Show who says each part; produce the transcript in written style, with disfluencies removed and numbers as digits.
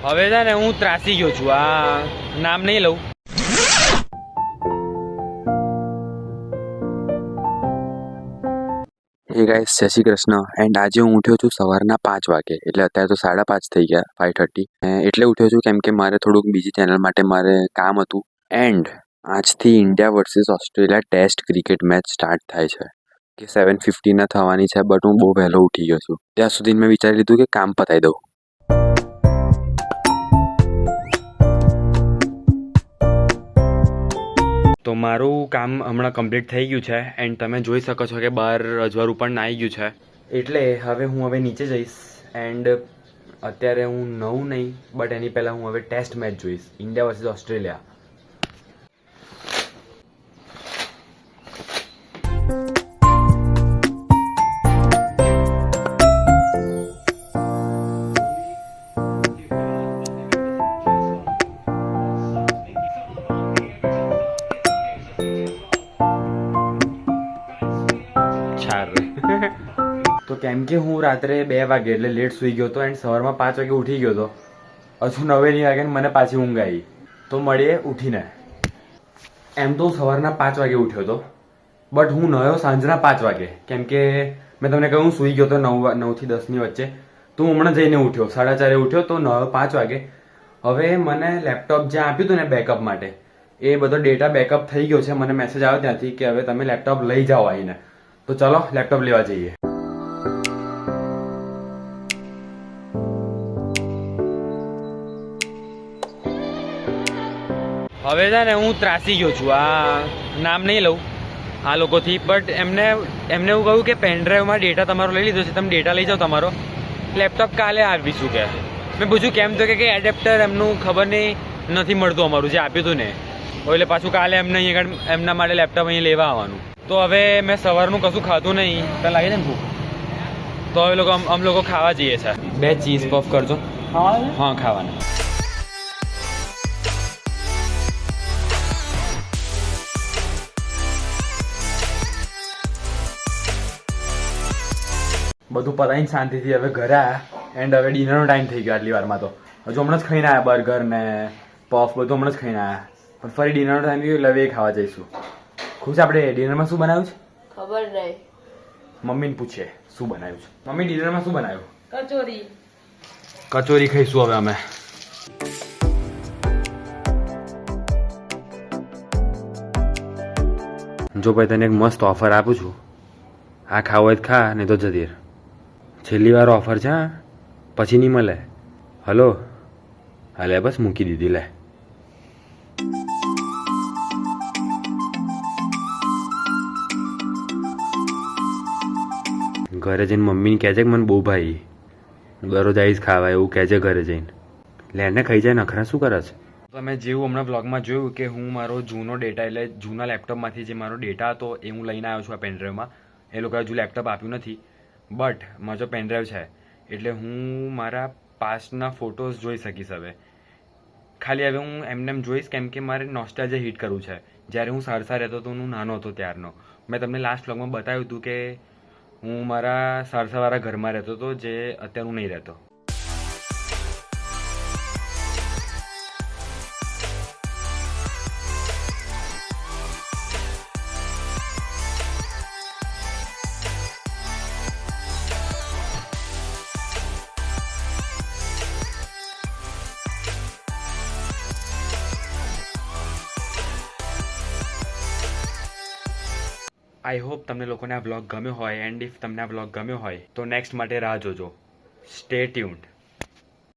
Speaker 1: હવે છે ને હું ત્રાસી ગયો છું, આ નામ નહીં લઉં.
Speaker 2: હે ગાઈસ, જય શ્રી કૃષ્ણ. એન્ડ આજે હું ઉઠ્યો છું સવારના 5 વાગે, એટલે અત્યારે તો 5:30 થઈ ગયા, 5:30. એટલે ઉઠ્યો છું કેમ કે મારે થોડુંક બીજી ચેનલ માટે મારે કામ હતું. એન્ડ આજથી India versus Australia test cricket match start થાય છે કે 7:50 થવાની છે, બટ હું બહુ વહેલો ઉઠી ગયો છું. ત્યાં સુધી મેં વિચારી લીધું કે કામ પતાવી દઉં.
Speaker 1: તો મારું કામ હમણાં કમ્પ્લીટ થઈ ગયું છે એન્ડ તમે જોઈ શકો છો કે બહાર અજવાળું પણ આવી ગયું છે. એટલે હું નીચે જઈશ એન્ડ અત્યારે હું નવું નહીં, બટ એની પહેલાં હું હવે ટેસ્ટ મેચ જોઈશ, ઇન્ડિયા વર્સિસ ઓસ્ટ્રેલિયા. તો કેમ કે હું રાત્રે 2 વાગે એટલે લેટ સૂઈ ગયો હતો એન્ડ સવારમાં 5 વાગે ઉઠી ગયો હતો. હજુ 9 નહીં વાગે મને પાછી ઊંઘ આવી. તો મળીએ ઉઠીને. એમ તો હું સવારના 5 વાગે ઉઠ્યો હતો, બટ હું નયો સાંજના 5 વાગે, કેમ કે મેં તમને કહ્યું સૂઈ ગયો હતો 9 થી 10ની વચ્ચે. તો હું હમણાં જઈને ઉઠ્યો, 4:30 ઉઠ્યો તો 5 વાગે. હવે મને લેપટોપ જ્યાં આપ્યું હતું ને બેકઅપ માટે, એ બધો ડેટા બેકઅપ થઈ ગયો છે. મને મેસેજ આવ્યો ત્યાંથી કે હવે તમે લેપટોપ લઈ જાઓ આવીને. તો ચલો લેપટોપ લેવા જઈએ. હવે છે ને હું ત્રાસી ગયો છું, આ નામ નહીં લઉં આ લોકોથી, બટ એમને એવું કહ્યું કે પેનડ્રાઈવમાં ડેટા તમારો લઈ લીધો છે, તમે ડેટા લઈ જાઓ, તમારો લેપટોપ કાલે આવીશું કે. મેં પૂછ્યું કેમ, તો કે એડેપ્ટર એમનું ખબર નહીં નથી મળતું અમારું જે આપ્યું હતું ને, એટલે પાછું કાલે એમને અહીંયા એમના માટે લેપટોપ અહીં લેવા આવવાનું. તો હવે મેં સવારનું કશું ખાધું નહીં, તો લાગે છે ને ભૂખ. તો હવે અમે લોકો ખાવા જઈએ છે. 2 ચીઝ પફ કરજો. હા, ખાવાના. બધું પતાવીને શાંતિથી હવે ઘરે આવ્યા એન્ડ હવે ડિનરનો ટાઈમ થઈ ગયો. આટલી વારમાં તો હજુ હમણાં જ ખાઈને આવ્યા, બર્ગર ને પફ બધું હમણાં જ ખાઈને આવ્યા, પણ ફરી ડિનરનો ટાઈમ થઈ ગયો એટલે હવે ખાવા જઈશું. ખુશ, આપણે ડિનરમાં શું બનાવ્યું છે
Speaker 3: ખબર નહીં,
Speaker 1: મમ્મીને પૂછીએ શું બનાવ્યું છે. મમ્મી, ડિનરમાં શું બનાવ્યું?
Speaker 3: કચોરી
Speaker 1: ખાઈશું હવે અમે. જો ભાઈ તને એક મસ્ત ઓફર આપું છું, આ ખાવું હોય તો ખા, નહીં તો જતી રહે. છેલ્લી વાર ઓફર છે, પછી નહીં મળે. હલો, હાલે બસ મૂકી દીધી. લે ઘરે જઈને મમ્મીને કહેજે કે મને બહુ ભાઈ દરરોજ આવીશ ખાવા, એવું કહેજે ઘરે જઈને. લે એને ખાઈ જાય, નખરા શું કરે છે. તમે જેવું હમણાં વ્લોગમાં જોયું કે હું મારો જૂનો ડેટા, એટલે જૂના લેપટોપમાંથી જે મારો ડેટા હતો એ હું લઈને આવ્યો છું આ પેનડ્રાઈવમાં. એ લોકોએ હજુ લેપટોપ આપ્યું નથી, બટ મારો જો પેનડ્રાઈવ છે એટલે હું મારા પાસ્ટના ફોટોઝ જોઈ શકીશ હવે. ખાલી હવે હું એમ જોઈશ કેમ કે મારે નોસ્ટાલ્જિયા હિટ કરવું છે. જ્યારે હું સારસા રહેતો હતો, હું નાનો હતો ત્યારનો. મેં તમને લાસ્ટ વ્લોગમાં બતાવ્યું હતું કે હું મારા સારસાવાળા ઘરમાં રહેતો હતો, જે અત્યારે હું નહીં રહેતો. આઈ હોપ તમને લોકોને આ વ્લોગ ગમ્યો હોય, એન્ડ ઇફ તમને આ વ્લોગ ગમ્યો હોય તો નેક્સ્ટ માટે રાહ જોજો. Stay tuned.